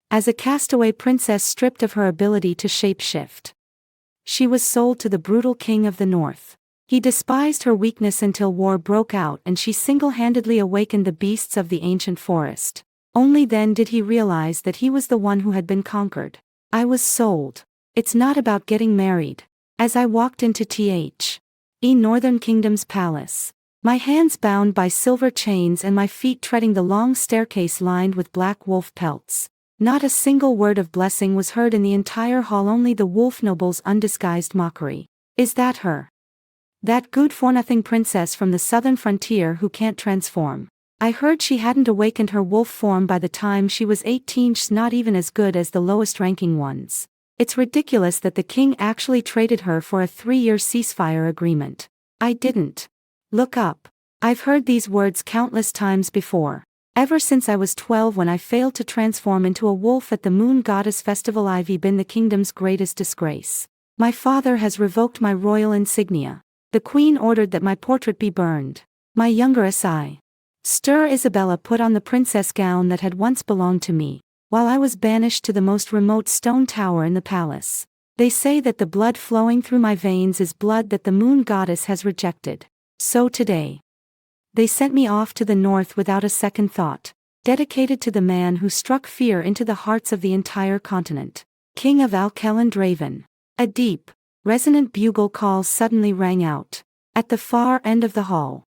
as a castaway princess stripped of her ability to shapeshift. She was sold to the brutal king of the north. He despised her weakness until war broke out and she single-handedly awakened the beasts of the ancient forest. Only then did he realize that he was the one who had been conquered. I was sold. It's not about getting married. As I walked into the Northern Kingdom's palace, my hands bound by silver chains and my feet treading the long staircase lined with black wolf pelts, not a single word of blessing was heard in the entire hall, only the wolf noble's undisguised mockery. Is that her? That good-for-nothing princess from the southern frontier who can't transform? I heard she hadn't awakened her wolf form by the time she was 18. She's not even as good as the lowest-ranking ones. It's ridiculous that the king actually traded her for a 3-year ceasefire agreement. I didn't look up. I've heard these words countless times before. Ever since I was 12 when I failed to transform into a wolf at the Moon Goddess Festival. I've been the kingdom's greatest disgrace. My father has revoked my royal insignia. The queen ordered that my portrait be burned. My younger sister Isabella put on the princess gown that had once belonged to me, while I was banished to the most remote stone tower in the palace. They say that the blood flowing through my veins is blood that the Moon Goddess has rejected. So today, they sent me off to the north without a second thought, dedicated to the man who struck fear into the hearts of the entire continent, King of Alkeland. A deep, resonant bugle call suddenly rang out. At the far end of the hall,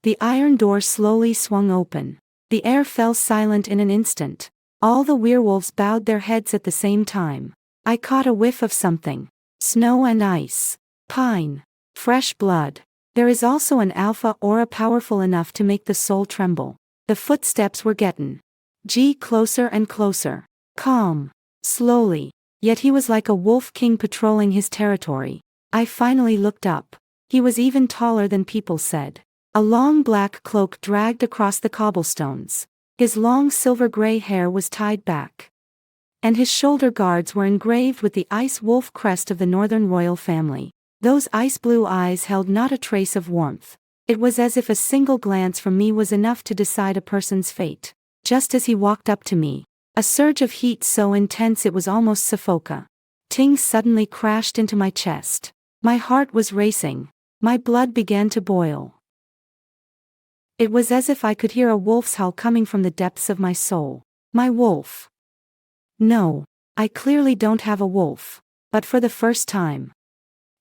the iron door slowly swung open. The air fell silent in an instant. All the werewolves bowed their heads at the same time. I caught a whiff of something. Snow and ice. Pine. Fresh blood. There is also an alpha aura powerful enough to make the soul tremble. The footsteps were getting closer and closer. Calm. Slowly. Yet he was like a wolf king patrolling his territory. I finally looked up. He was even taller than people said. A long black cloak dragged across the cobblestones. His long silver-gray hair was tied back, and his shoulder guards were engraved with the ice wolf crest of the northern royal family. Those ice-blue eyes held not a trace of warmth. It was as if a single glance from me was enough to decide a person's fate. Just as he walked up to me, a surge of heat so intense it was almost suffocating suddenly crashed into my chest. My heart was racing. My blood began to boil. It was as if I could hear a wolf's howl coming from the depths of my soul. My wolf. No, I clearly don't have a wolf. But for the first time,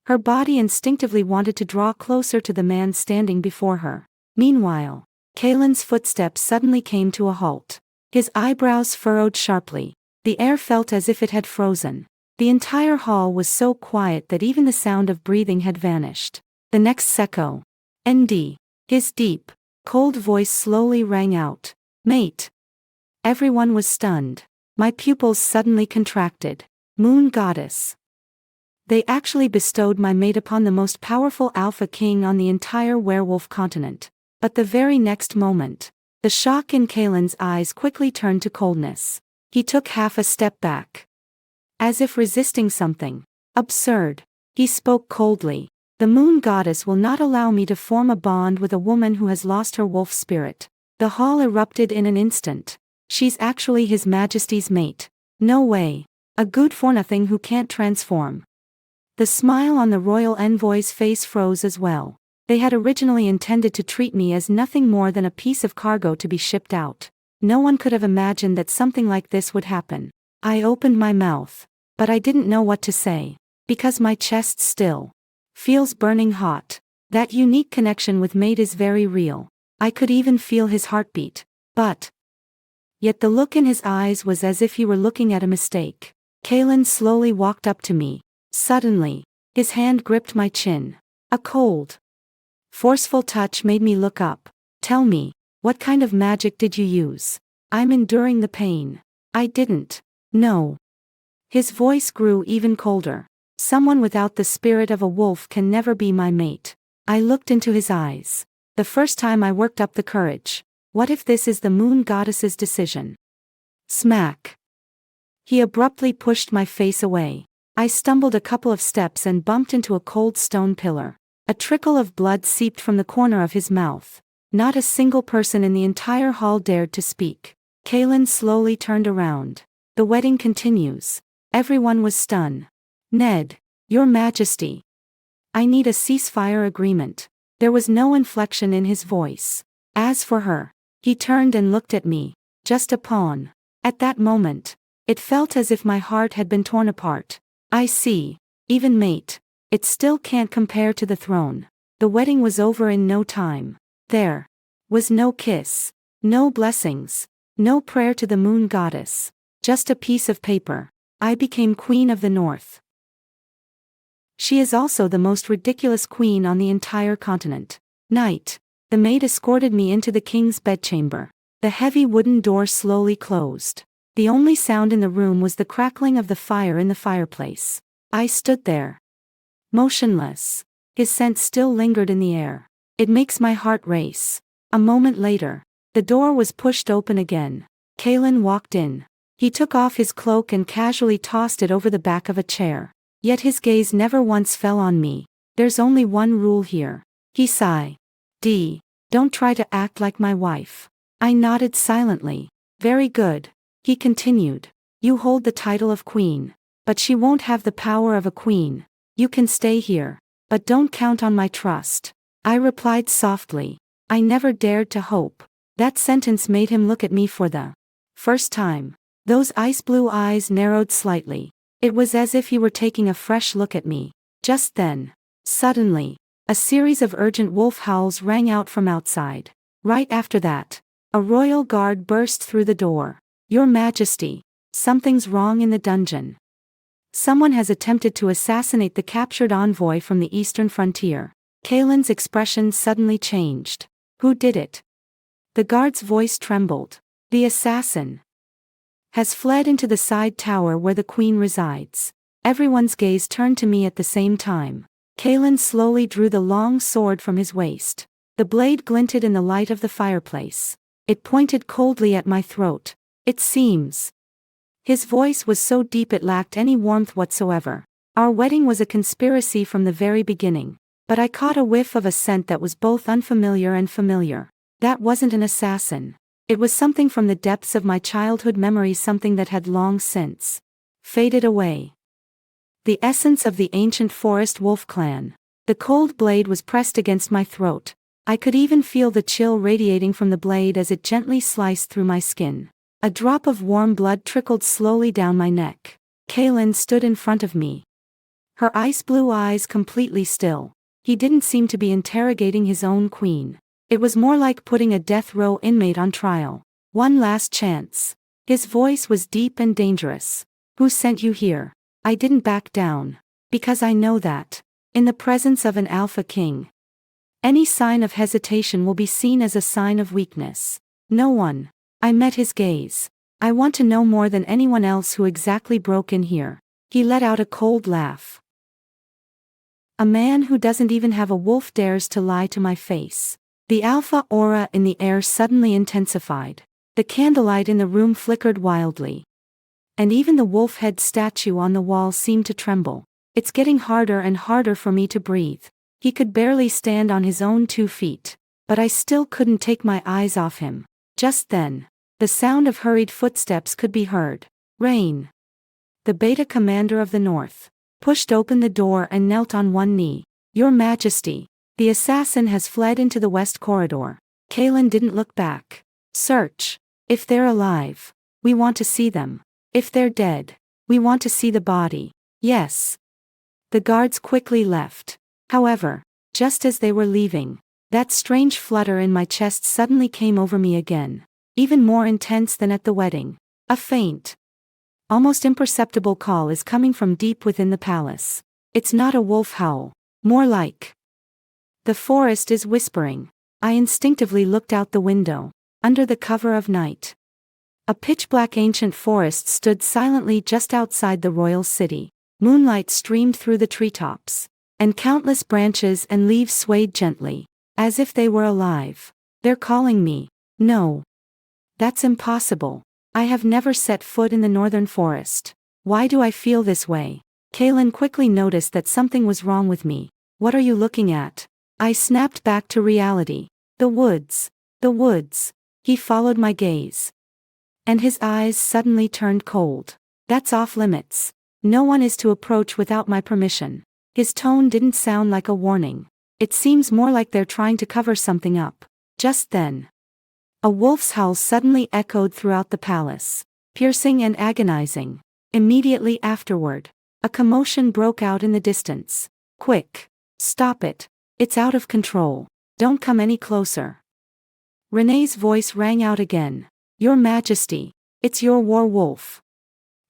her body instinctively wanted to draw closer to the man standing before her. Meanwhile, Kaelin's footsteps suddenly came to a halt. His eyebrows furrowed sharply. The air felt as if it had frozen. The entire hall was so quiet that even the sound of breathing had vanished. The next second, his deep, cold voice slowly rang out. Mate. Everyone was stunned. My pupils suddenly contracted. Moon Goddess. They actually bestowed my mate upon the most powerful alpha king on the entire werewolf continent. But the very next moment, the shock in Kaelin's eyes quickly turned to coldness. He took half a step back, as if resisting something. Absurd. He spoke coldly. The Moon Goddess will not allow me to form a bond with a woman who has lost her wolf spirit. The hall erupted in an instant. She's actually His Majesty's mate. No way. A good-for-nothing who can't transform. The smile on the royal envoy's face froze as well. They had originally intended to treat me as nothing more than a piece of cargo to be shipped out. No one could have imagined that something like this would happen. I opened my mouth, but I didn't know what to say, because my chest still feels burning hot. That unique connection with mate is very real. I could even feel his heartbeat, but yet the look in his eyes was as if he were looking at a mistake. Kaelin slowly walked up to me. Suddenly, his hand gripped my chin. A cold, forceful touch made me look up. Tell me, what kind of magic did you use? I'm enduring the pain. I didn't. No. His voice grew even colder. Someone without the spirit of a wolf can never be my mate. I looked into his eyes. The first time I worked up the courage. What if this is the Moon Goddess's decision? Smack. He abruptly pushed my face away. I stumbled a couple of steps and bumped into a cold stone pillar. A trickle of blood seeped from the corner of his mouth. Not a single person in the entire hall dared to speak. Kaelin slowly turned around. The wedding continues. Everyone was stunned. Ned, Your Majesty. I need a ceasefire agreement. There was no inflection in his voice. As for her, he turned and looked at me. Just a pawn. At that moment, it felt as if my heart had been torn apart. I see. Even mate. It still can't compare to the throne. The wedding was over in no time. There was no kiss, no blessings, no prayer to the moon goddess. Just a piece of paper. I became Queen of the North. She is also the most ridiculous queen on the entire continent. Night. The maid escorted me into the king's bedchamber. The heavy wooden door slowly closed. The only sound in the room was the crackling of the fire in the fireplace. I stood there, motionless. His scent still lingered in the air. It makes my heart race. A moment later, the door was pushed open again. Kalen walked in. He took off his cloak and casually tossed it over the back of a chair. Yet his gaze never once fell on me. There's only one rule here. He sighed. Don't try to act like my wife. I nodded silently. Very good. He continued. You hold the title of queen. But she won't have the power of a queen. You can stay here. But don't count on my trust. I replied softly. I never dared to hope. That sentence made him look at me for the first time. Those ice-blue eyes narrowed slightly. It was as if he were taking a fresh look at me. Just then, suddenly, a series of urgent wolf howls rang out from outside. Right after that, a royal guard burst through the door. Your Majesty, something's wrong in the dungeon. Someone has attempted to assassinate the captured envoy from the eastern frontier. Kalen's expression suddenly changed. Who did it? The guard's voice trembled. The assassin has fled into the side tower where the queen resides. Everyone's gaze turned to me at the same time. Kalen slowly drew the long sword from his waist. The blade glinted in the light of the fireplace. It pointed coldly at my throat. It seems. His voice was so deep it lacked any warmth whatsoever. Our wedding was a conspiracy from the very beginning. But I caught a whiff of a scent that was both unfamiliar and familiar. That wasn't an assassin. It was something from the depths of my childhood memories, something that had long since faded away. The essence of the ancient forest wolf clan. The cold blade was pressed against my throat. I could even feel the chill radiating from the blade as it gently sliced through my skin. A drop of warm blood trickled slowly down my neck. Kalen stood in front of me. Her ice-blue eyes completely still. He didn't seem to be interrogating his own queen. It was more like putting a death row inmate on trial. One last chance. His voice was deep and dangerous. Who sent you here? I didn't back down. Because I know that, in the presence of an alpha king, any sign of hesitation will be seen as a sign of weakness. No one. I met his gaze. I want to know more than anyone else who exactly broke in here. He let out a cold laugh. A man who doesn't even have a wolf dares to lie to my face. The alpha aura in the air suddenly intensified. The candlelight in the room flickered wildly. And even the wolf head statue on the wall seemed to tremble. It's getting harder and harder for me to breathe. He could barely stand on his own 2 feet. But I still couldn't take my eyes off him. Just then, the sound of hurried footsteps could be heard. Rain, the beta commander of the north, pushed open the door and knelt on one knee. Your Majesty, the assassin has fled into the west corridor. Kalen didn't look back. Search. If they're alive, we want to see them. If they're dead, we want to see the body. Yes. The guards quickly left. However, just as they were leaving, that strange flutter in my chest suddenly came over me again. Even more intense than at the wedding. A faint, almost imperceptible call is coming from deep within the palace. It's not a wolf howl. More like the forest is whispering. I instinctively looked out the window. Under the cover of night, a pitch-black ancient forest stood silently just outside the royal city. Moonlight streamed through the treetops, and countless branches and leaves swayed gently, as if they were alive. They're calling me. No. That's impossible. I have never set foot in the northern forest. Why do I feel this way? Kalen quickly noticed that something was wrong with me. What are you looking at? I snapped back to reality. The woods. The woods. He followed my gaze. And his eyes suddenly turned cold. That's off limits. No one is to approach without my permission. His tone didn't sound like a warning. It seems more like they're trying to cover something up. Just then, a wolf's howl suddenly echoed throughout the palace, piercing and agonizing. Immediately afterward, a commotion broke out in the distance. Quick! Stop it! It's out of control. Don't come any closer. Renee's voice rang out again. Your Majesty, it's your werewolf.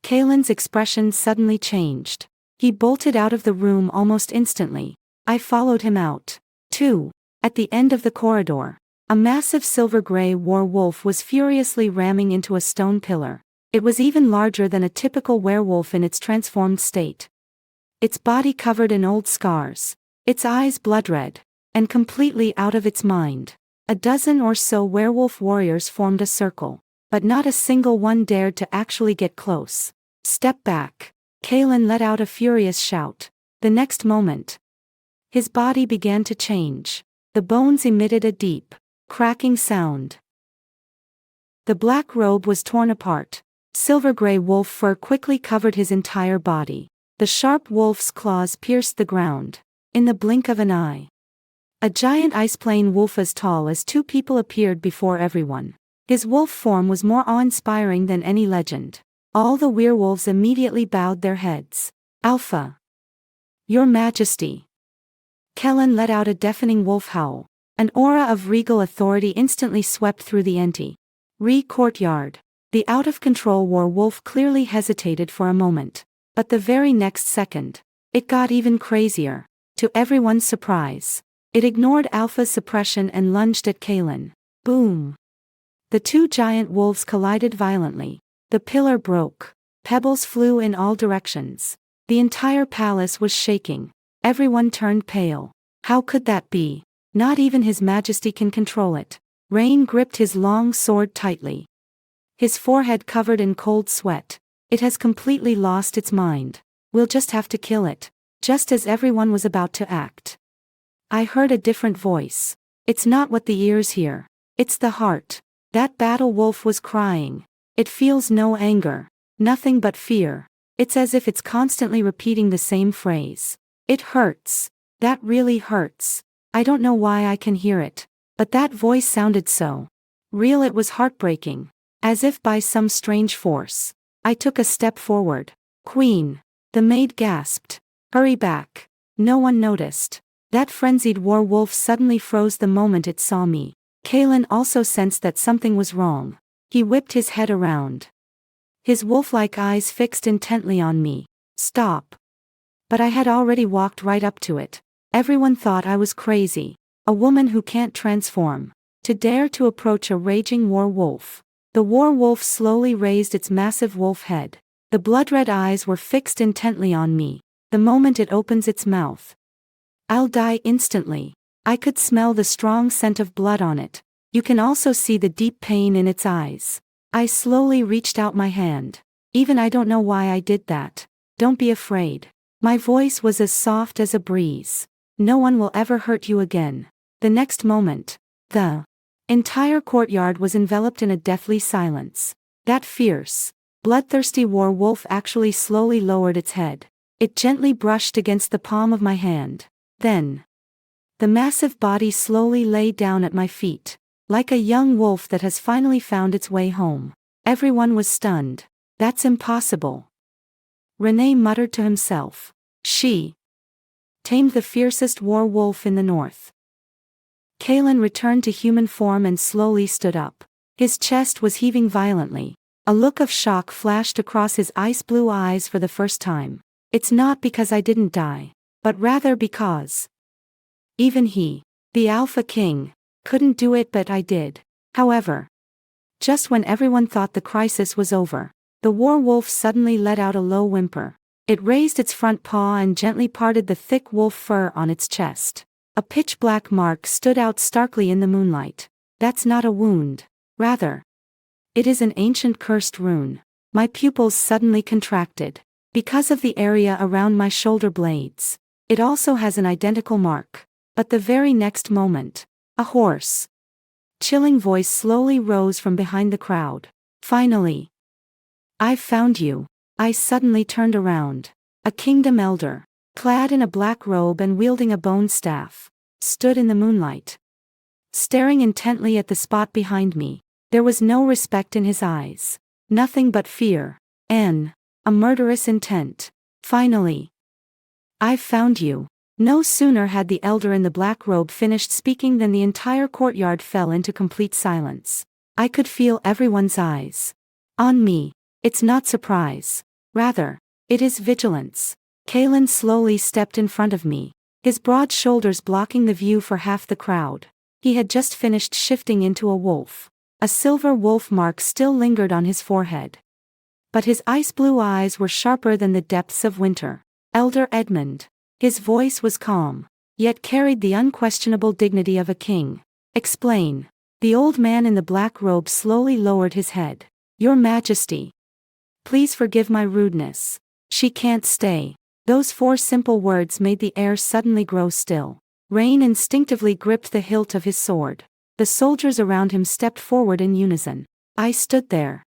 Kalen's expression suddenly changed. He bolted out of the room almost instantly. I followed him out. 2. At the end of the corridor, a massive silver-gray werewolf was furiously ramming into a stone pillar. It was even larger than a typical werewolf in its transformed state. Its body covered in old scars, its eyes blood-red, and completely out of its mind. A dozen or so werewolf warriors formed a circle, but not a single one dared to actually get close. Step back! Kalen let out a furious shout. The next moment, his body began to change. The bones emitted a deep, cracking sound. The black robe was torn apart. Silver-gray wolf fur quickly covered his entire body. The sharp wolf's claws pierced the ground. In the blink of an eye, a giant ice-plane wolf as tall as 2 people appeared before everyone. His wolf form was more awe-inspiring than any legend. All the werewolves immediately bowed their heads. Alpha! Your Majesty! Kellen let out a deafening wolf howl. An aura of regal authority instantly swept through the courtyard. The out-of-control werewolf clearly hesitated for a moment. But the very next second, it got even crazier. To everyone's surprise, it ignored Alpha's suppression and lunged at Kalen. Boom! The 2 giant wolves collided violently. The pillar broke. Pebbles flew in all directions. The entire palace was shaking. Everyone turned pale. How could that be? Not even His Majesty can control it. Rain gripped his long sword tightly, his forehead covered in cold sweat. It has completely lost its mind. We'll just have to kill it. Just as everyone was about to act, I heard a different voice. It's not what the ears hear. It's the heart. That battle wolf was crying. It feels no anger, nothing but fear. It's as if it's constantly repeating the same phrase. It hurts. That really hurts. I don't know why I can hear it, but that voice sounded so real. It was heartbreaking. As if by some strange force, I took a step forward. Queen! The maid gasped. Hurry back. No one noticed. That frenzied werewolf suddenly froze the moment it saw me. Kalen also sensed that something was wrong. He whipped his head around, his wolf-like eyes fixed intently on me. Stop! But I had already walked right up to it. Everyone thought I was crazy. A woman who can't transform, to dare to approach a raging werewolf. The werewolf slowly raised its massive wolf head. The blood-red eyes were fixed intently on me. The moment it opens its mouth, I'll die instantly. I could smell the strong scent of blood on it. You can also see the deep pain in its eyes. I slowly reached out my hand. Even I don't know why I did that. Don't be afraid. My voice was as soft as a breeze. No one will ever hurt you again. The next moment, the entire courtyard was enveloped in a deathly silence. That fierce, bloodthirsty werewolf actually slowly lowered its head. It gently brushed against the palm of my hand. Then, the massive body slowly lay down at my feet, like a young wolf that has finally found its way home. Everyone was stunned. That's impossible. Renee muttered to himself. She tamed the fiercest werewolf in the north. Kalen returned to human form and slowly stood up. His chest was heaving violently. A look of shock flashed across his ice-blue eyes for the first time. It's not because I didn't die, but rather because even he, the Alpha King, couldn't do it, but I did. However, just when everyone thought the crisis was over, the werewolf suddenly let out a low whimper. It raised its front paw and gently parted the thick wolf fur on its chest. A pitch-black mark stood out starkly in the moonlight. That's not a wound. Rather, it is an ancient cursed rune. My pupils suddenly contracted. Because of the area around my shoulder blades, it also has an identical mark. But the very next moment, a hoarse, chilling voice slowly rose from behind the crowd. Finally. I've found you. I suddenly turned around. A kingdom elder, clad in a black robe and wielding a bone staff, stood in the moonlight. Staring intently at the spot behind me, there was no respect in his eyes. Nothing but fear. A murderous intent. Finally. I've found you. No sooner had the elder in the black robe finished speaking than the entire courtyard fell into complete silence. I could feel everyone's eyes on me. It's not surprise. Rather, it is vigilance. Kalen slowly stepped in front of me, his broad shoulders blocking the view for half the crowd. He had just finished shifting into a wolf. A silver wolf mark still lingered on his forehead. But his ice-blue eyes were sharper than the depths of winter. Elder Edmund. His voice was calm, yet carried the unquestionable dignity of a king. Explain. The old man in the black robe slowly lowered his head. Your Majesty. Please forgive my rudeness. She can't stay. Those 4 simple words made the air suddenly grow still. Rain instinctively gripped the hilt of his sword. The soldiers around him stepped forward in unison. I stood there,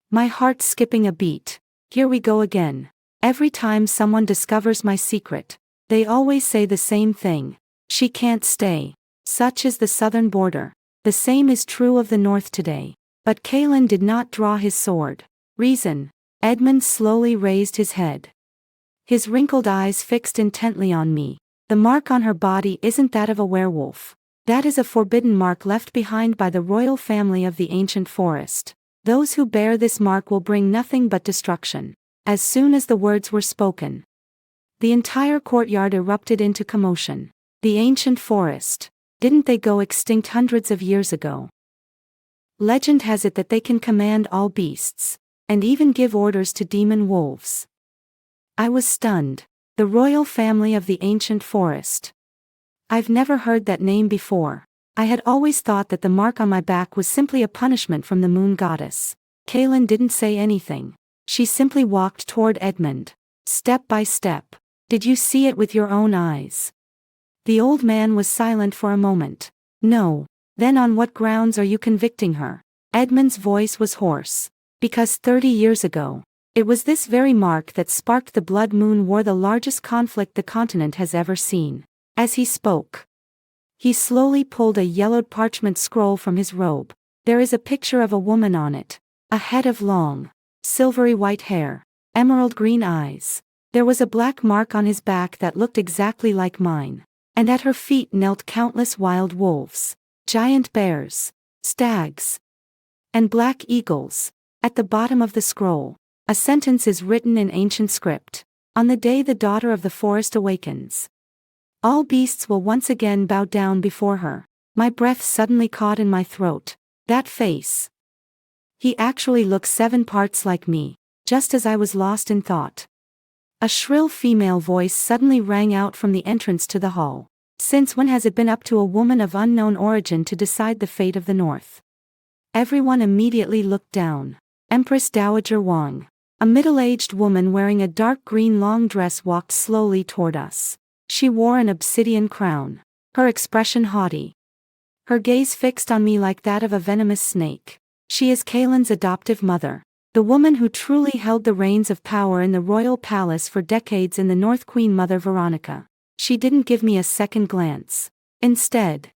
my heart skipping a beat. Here we go again. Every time someone discovers my secret, they always say the same thing. She can't stay. Such is the southern border. The same is true of the north today. But Kalen did not draw his sword. Reason. Edmund slowly raised his head, his wrinkled eyes fixed intently on me. The mark on her body isn't that of a werewolf. That is a forbidden mark left behind by the royal family of the ancient forest. Those who bear this mark will bring nothing but destruction. As soon as the words were spoken, the entire courtyard erupted into commotion. The ancient forest. Didn't they go extinct hundreds of years ago? Legend has it that they can command all beasts, and even give orders to demon wolves. I was stunned. The royal family of the ancient forest. I've never heard that name before. I had always thought that the mark on my back was simply a punishment from the moon goddess. Kalen didn't say anything. She simply walked toward Edmund, step by step. Did you see it with your own eyes? The old man was silent for a moment. No. Then on what grounds are you convicting her? Edmund's voice was hoarse. Because 30 years ago, it was this very mark that sparked the blood moon war, the largest conflict the continent has ever seen. As he spoke, he slowly pulled a yellowed parchment scroll from his robe. There is a picture of a woman on it. A head of long, silvery white hair, emerald green eyes. There was a black mark on his back that looked exactly like mine. And at her feet knelt countless wild wolves, giant bears, stags, and black eagles. At the bottom of the scroll, a sentence is written in ancient script. On the day the daughter of the forest awakens, all beasts will once again bow down before her. My breath suddenly caught in my throat. That face. He actually looked 7 parts like me, just as I was lost in thought. A shrill female voice suddenly rang out from the entrance to the hall. Since when has it been up to a woman of unknown origin to decide the fate of the North? Everyone immediately looked down. Empress Dowager Wang, a middle-aged woman wearing a dark green long dress, walked slowly toward us. She wore an obsidian crown, her expression haughty, her gaze fixed on me like that of a venomous snake. She is Kalen's adoptive mother, the woman who truly held the reins of power in the royal palace for decades in the north. Queen Mother Veronica. She didn't give me a second glance. Instead,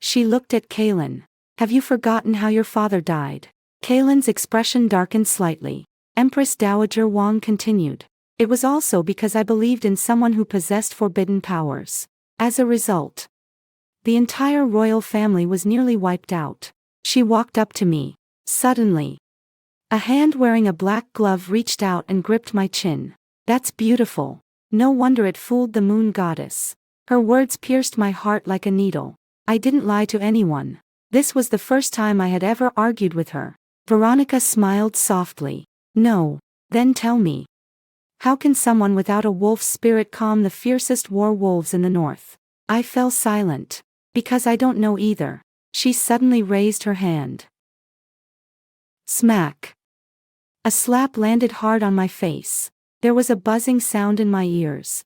she looked at Kalen. Have you forgotten how your father died? Kalen's expression darkened slightly. Empress Dowager Wang continued. It was also because I believed in someone who possessed forbidden powers. As a result, the entire royal family was nearly wiped out. She walked up to me. Suddenly, a hand wearing a black glove reached out and gripped my chin. That's beautiful. No wonder it fooled the moon goddess. Her words pierced my heart like a needle. I didn't lie to anyone. This was the first time I had ever argued with her. Veronica smiled softly. No. Then tell me. How can someone without a wolf's spirit calm the fiercest war wolves in the north? I fell silent. Because I don't know either. She suddenly raised her hand. Smack. A slap landed hard on my face. There was a buzzing sound in my ears.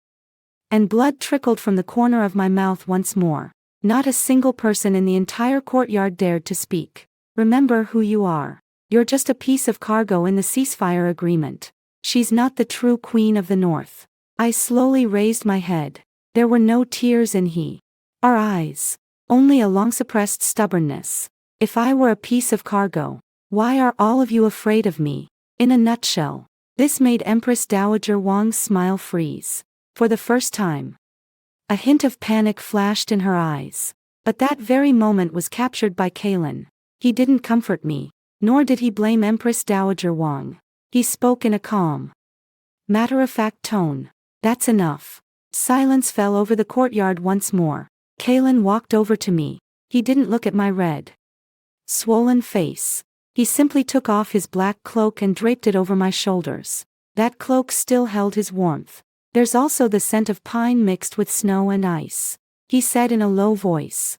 And blood trickled from the corner of my mouth once more. Not a single person in the entire courtyard dared to speak. Remember who you are. You're just a piece of cargo in the ceasefire agreement. She's not the true queen of the North. I slowly raised my head. There were no tears in our eyes. Only a long-suppressed stubbornness. If I were a piece of cargo, why are all of you afraid of me? In a nutshell, this made Empress Dowager Wang's smile freeze. For the first time, a hint of panic flashed in her eyes. But that very moment was captured by Kalen. He didn't comfort me, nor did he blame Empress Dowager Wang. He spoke in a calm, matter-of-fact tone. That's enough. Silence fell over the courtyard once more. Kalen walked over to me. He didn't look at my red, swollen face. He simply took off his black cloak and draped it over my shoulders. That cloak still held his warmth. There's also the scent of pine mixed with snow and ice. He said in a low voice.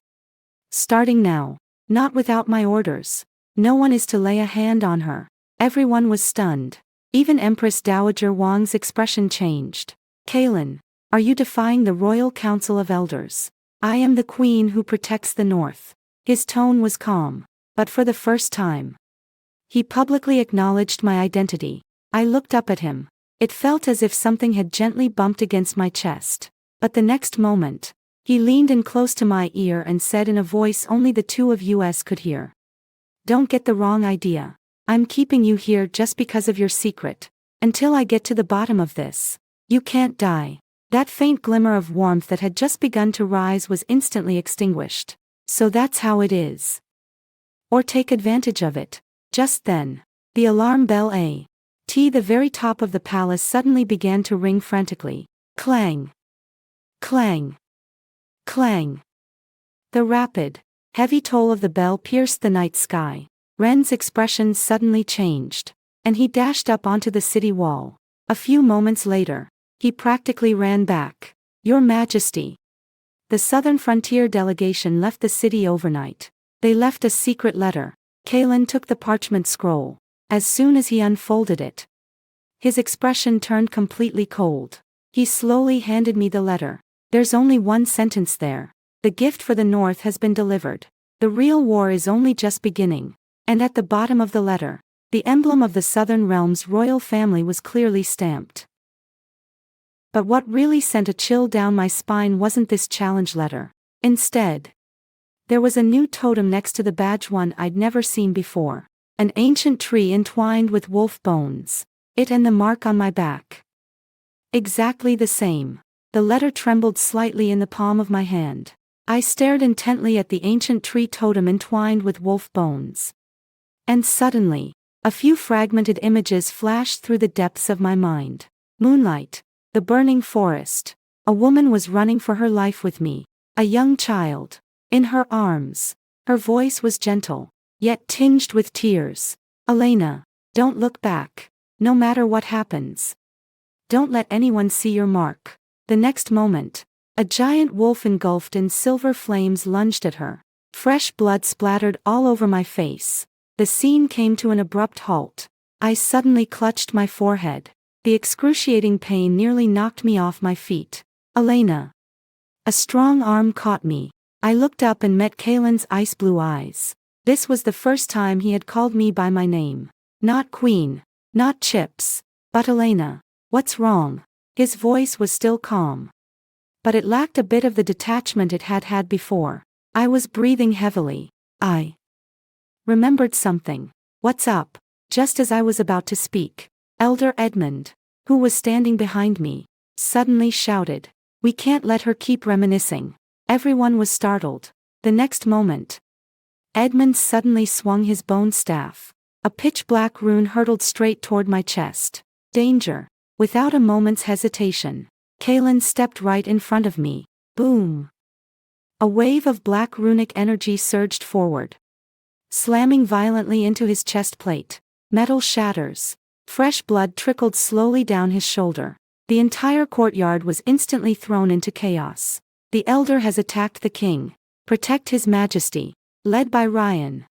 Starting now. Not without my orders. No one is to lay a hand on her. Everyone was stunned. Even Empress Dowager Wang's expression changed. Kalen, are you defying the Royal Council of Elders? I am the queen who protects the North. His tone was calm. But for the first time, he publicly acknowledged my identity. I looked up at him. It felt as if something had gently bumped against my chest. But the next moment, he leaned in close to my ear and said in a voice only the two of us could hear. Don't get the wrong idea. I'm keeping you here just because of your secret. Until I get to the bottom of this, you can't die. That faint glimmer of warmth that had just begun to rise was instantly extinguished. So that's how it is. Or take advantage of it. Just then, the alarm bell the very top of the palace suddenly began to ring frantically. Clang! Clang! Clang! The rapid, heavy toll of the bell pierced the night sky. Ren's expression suddenly changed, and he dashed up onto the city wall. A few moments later, he practically ran back. Your Majesty. The Southern Frontier delegation left the city overnight. They left a secret letter. Kalen took the parchment scroll. As soon as he unfolded it, his expression turned completely cold. He slowly handed me the letter. There's only one sentence there. The gift for the North has been delivered. The real war is only just beginning. And at the bottom of the letter, the emblem of the Southern Realm's royal family was clearly stamped. But what really sent a chill down my spine wasn't this challenge letter. Instead, there was a new totem next to the badge, one I'd never seen before. An ancient tree entwined with wolf bones. It and the mark on my back. Exactly the same. The letter trembled slightly in the palm of my hand. I stared intently at the ancient tree totem entwined with wolf bones. And suddenly, a few fragmented images flashed through the depths of my mind. Moonlight, the burning forest. A woman was running for her life with me. A young child. In her arms. Her voice was gentle, yet tinged with tears. Elena, don't look back. No matter what happens. Don't let anyone see your mark. The next moment, a giant wolf engulfed in silver flames lunged at her. Fresh blood splattered all over my face. The scene came to an abrupt halt. I suddenly clutched my forehead. The excruciating pain nearly knocked me off my feet. Elena. A strong arm caught me. I looked up and met Kalen's ice-blue eyes. This was the first time he had called me by my name. Not Queen, not Chips, but Elena. What's wrong? His voice was still calm. But it lacked a bit of the detachment it had had before. I was breathing heavily. I remembered something. What's up? Just as I was about to speak, Elder Edmund, who was standing behind me, suddenly shouted, "We can't let her keep reminiscing." Everyone was startled. The next moment, Edmund suddenly swung his bone staff. A pitch-black rune hurtled straight toward my chest. Danger. Without a moment's hesitation, Kalen stepped right in front of me. Boom. A wave of black runic energy surged forward, slamming violently into his chest plate. Metal shatters. Fresh blood trickled slowly down his shoulder. The entire courtyard was instantly thrown into chaos. The elder has attacked the king. Protect his majesty. Led by Ryan.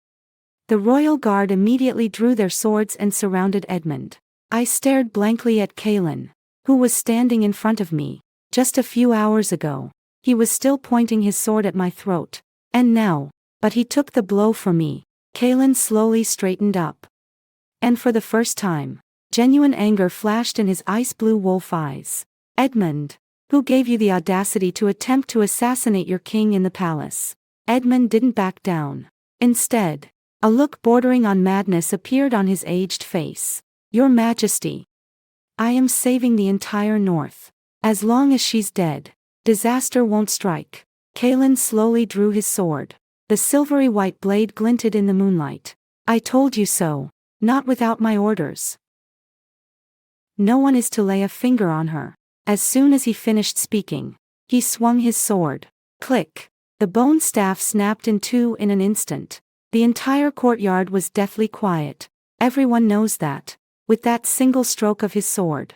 The royal guard immediately drew their swords and surrounded Edmund. I stared blankly at Kalen, who was standing in front of me. Just a few hours ago, he was still pointing his sword at my throat. And now, but he took the blow for me. Kalen slowly straightened up. And for the first time, genuine anger flashed in his ice-blue wolf eyes. Edmund, who gave you the audacity to attempt to assassinate your king in the palace? Edmund didn't back down. Instead, a look bordering on madness appeared on his aged face. Your Majesty, I am saving the entire North. As long as she's dead, disaster won't strike. Kalen slowly drew his sword. The silvery white blade glinted in the moonlight. I told you so. Not without my orders. No one is to lay a finger on her. As soon as he finished speaking, he swung his sword. Click. The bone staff snapped in two in an instant. The entire courtyard was deathly quiet. Everyone knows that. With that single stroke of his sword,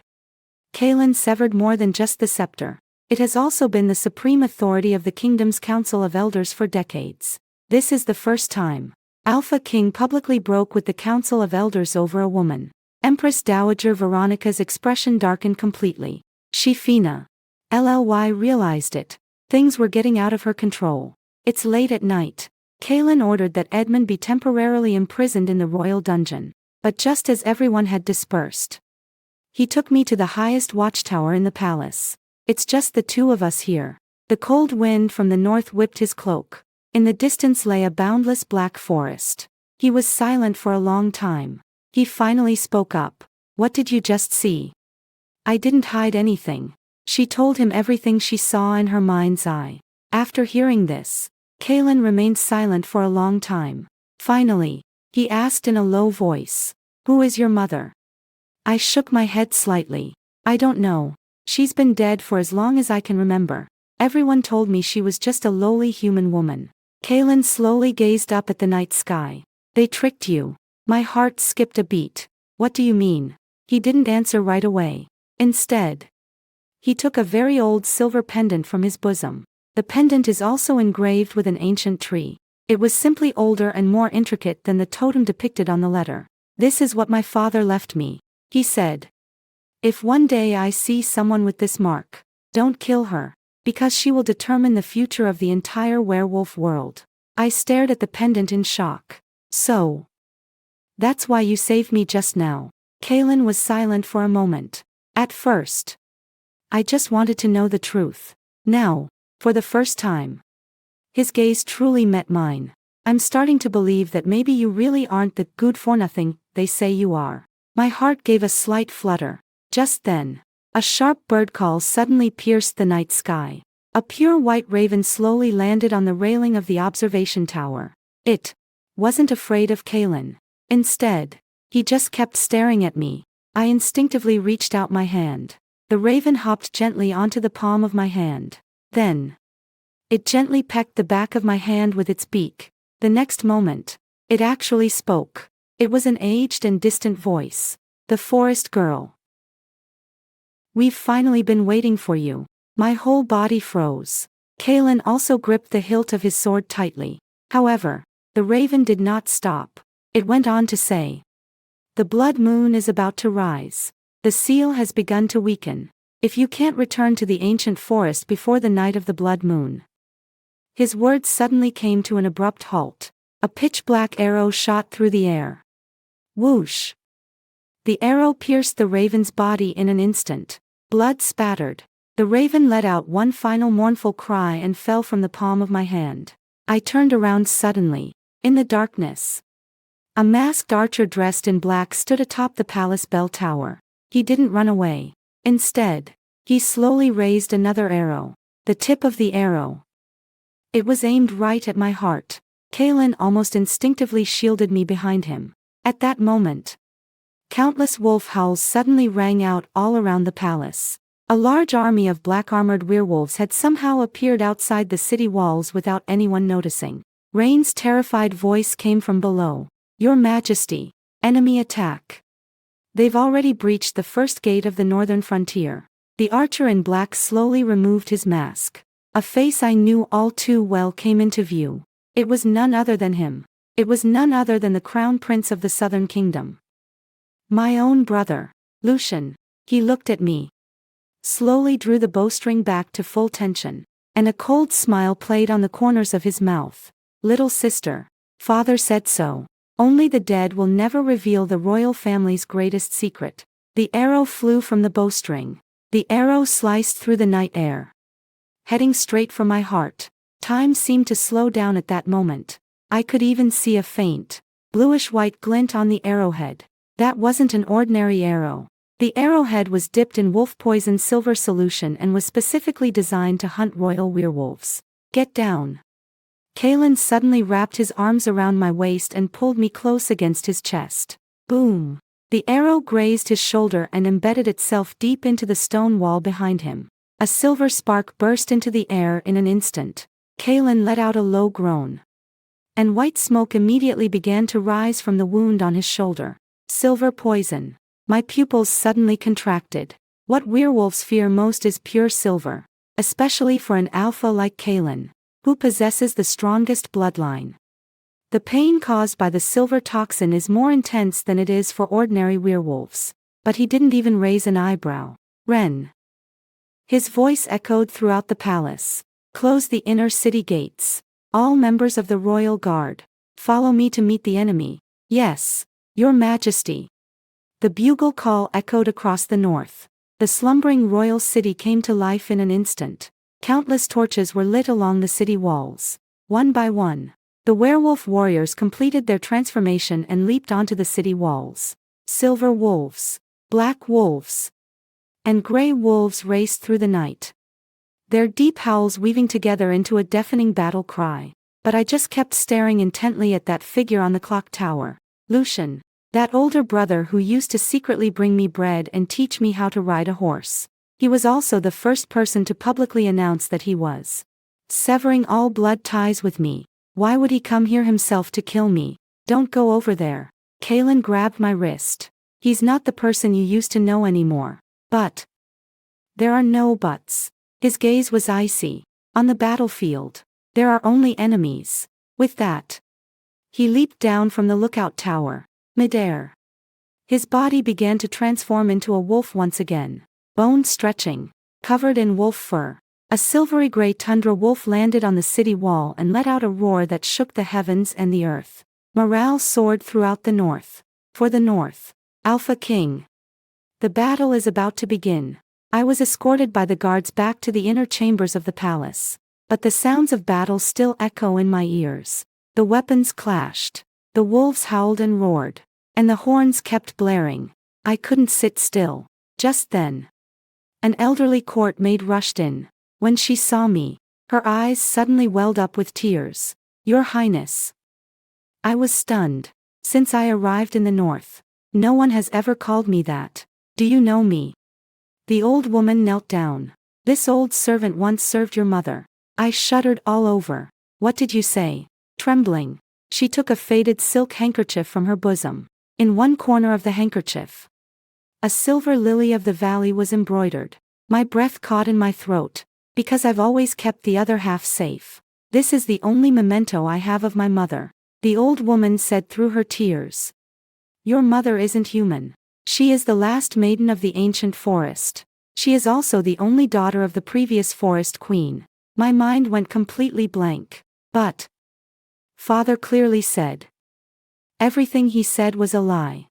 Kalen severed more than just the scepter. It has also been the supreme authority of the kingdom's council of elders for decades. This is the first time Alpha King publicly broke with the council of elders over a woman. Empress Dowager Veronica's expression darkened completely. Shifina. LLY realized it. Things were getting out of her control. It's late at night. Kalen ordered that Edmund be temporarily imprisoned in the royal dungeon. But just as everyone had dispersed, he took me to the highest watchtower in the palace. It's just the two of us here. The cold wind from the north whipped his cloak. In the distance lay a boundless black forest. He was silent for a long time. He finally spoke up. What did you just see? I didn't hide anything. She told him everything she saw in her mind's eye. After hearing this, Kalen remained silent for a long time. Finally, he asked in a low voice, "Who is your mother?" I shook my head slightly. I don't know. She's been dead for as long as I can remember. Everyone told me she was just a lowly human woman. Kalen slowly gazed up at the night sky. They tricked you. My heart skipped a beat. What do you mean? He didn't answer right away. Instead, he took a very old silver pendant from his bosom. The pendant is also engraved with an ancient tree. It was simply older and more intricate than the totem depicted on the letter. This is what my father left me, he said. If one day I see someone with this mark, don't kill her, because she will determine the future of the entire werewolf world. I stared at the pendant in shock. So, that's why you saved me just now. Kalen was silent for a moment. At first, I just wanted to know the truth. Now, for the first time, his gaze truly met mine. I'm starting to believe that maybe you really aren't the good-for-nothing they say you are. My heart gave a slight flutter. Just then, a sharp bird call suddenly pierced the night sky. A pure white raven slowly landed on the railing of the observation tower. It wasn't afraid of Kalen. Instead, he just kept staring at me. I instinctively reached out my hand. The raven hopped gently onto the palm of my hand. Then, it gently pecked the back of my hand with its beak. The next moment, it actually spoke. It was an aged and distant voice. The forest girl. We've finally been waiting for you. My whole body froze. Kalen also gripped the hilt of his sword tightly. However, the raven did not stop. It went on to say, "The blood moon is about to rise. The seal has begun to weaken. If you can't return to the ancient forest before the night of the blood moon." His words suddenly came to an abrupt halt. A pitch-black arrow shot through the air. Whoosh! The arrow pierced the raven's body in an instant. Blood spattered. The raven let out one final mournful cry and fell from the palm of my hand. I turned around suddenly. In the darkness, a masked archer dressed in black stood atop the palace bell tower. He didn't run away. Instead, he slowly raised another arrow. The tip of the arrow, it was aimed right at my heart. Kalen almost instinctively shielded me behind him. At that moment, countless wolf howls suddenly rang out all around the palace. A large army of black-armored werewolves had somehow appeared outside the city walls without anyone noticing. Rain's terrified voice came from below. "Your Majesty, enemy attack. They've already breached the first gate of the northern frontier." The archer in black slowly removed his mask. A face I knew all too well came into view. It was none other than him. It was none other than the crown prince of the southern kingdom. My own brother, Lucian. He looked at me, slowly drew the bowstring back to full tension, and a cold smile played on the corners of his mouth. "Little sister, father said so." Only the dead will never reveal the royal family's greatest secret. The arrow flew from the bowstring. The arrow sliced through the night air, heading straight for my heart. Time seemed to slow down at that moment. I could even see a faint, bluish-white glint on the arrowhead. That wasn't an ordinary arrow. The arrowhead was dipped in wolf poison silver solution and was specifically designed to hunt royal werewolves. Get down. Kalen suddenly wrapped his arms around my waist and pulled me close against his chest. Boom! The arrow grazed his shoulder and embedded itself deep into the stone wall behind him. A silver spark burst into the air in an instant. Kalen let out a low groan, and white smoke immediately began to rise from the wound on his shoulder. Silver poison. My pupils suddenly contracted. What werewolves fear most is pure silver, especially for an alpha like Kalen, who possesses the strongest bloodline. The pain caused by the silver toxin is more intense than it is for ordinary werewolves. But he didn't even raise an eyebrow. Ren. His voice echoed throughout the palace. Close the inner city gates. All members of the royal guard, follow me to meet the enemy. Yes, your majesty. The bugle call echoed across the north. The slumbering royal city came to life in an instant. Countless torches were lit along the city walls. One by one, the werewolf warriors completed their transformation and leaped onto the city walls. Silver wolves, black wolves, and gray wolves raced through the night, their deep howls weaving together into a deafening battle cry. But I just kept staring intently at that figure on the clock tower. Lucian. That older brother who used to secretly bring me bread and teach me how to ride a horse. He was also the first person to publicly announce that he was severing all blood ties with me. Why would he come here himself to kill me? Don't go over there. Kalen grabbed my wrist. He's not the person you used to know anymore. But there are no buts. His gaze was icy. On the battlefield, there are only enemies. With that, he leaped down from the lookout tower. Midair, his body began to transform into a wolf once again. Bones stretching, covered in wolf fur. A silvery gray tundra wolf landed on the city wall and let out a roar that shook the heavens and the earth. Morale soared throughout the north. For the north, Alpha King. The battle is about to begin. I was escorted by the guards back to the inner chambers of the palace. But the sounds of battle still echo in my ears. The weapons clashed. The wolves howled and roared. And the horns kept blaring. I couldn't sit still. Just then, an elderly court maid rushed in. When she saw me, her eyes suddenly welled up with tears. Your Highness. I was stunned. Since I arrived in the north, no one has ever called me that. Do you know me? The old woman knelt down. This old servant once served your mother. I shuddered all over. What did you say? Trembling, she took a faded silk handkerchief from her bosom. In one corner of the handkerchief, a silver lily of the valley was embroidered. My breath caught in my throat, because I've always kept the other half safe. This is the only memento I have of my mother, the old woman said through her tears. Your mother isn't human. She is the last maiden of the ancient forest. She is also the only daughter of the previous forest queen. My mind went completely blank. But Father clearly said. Everything he said was a lie.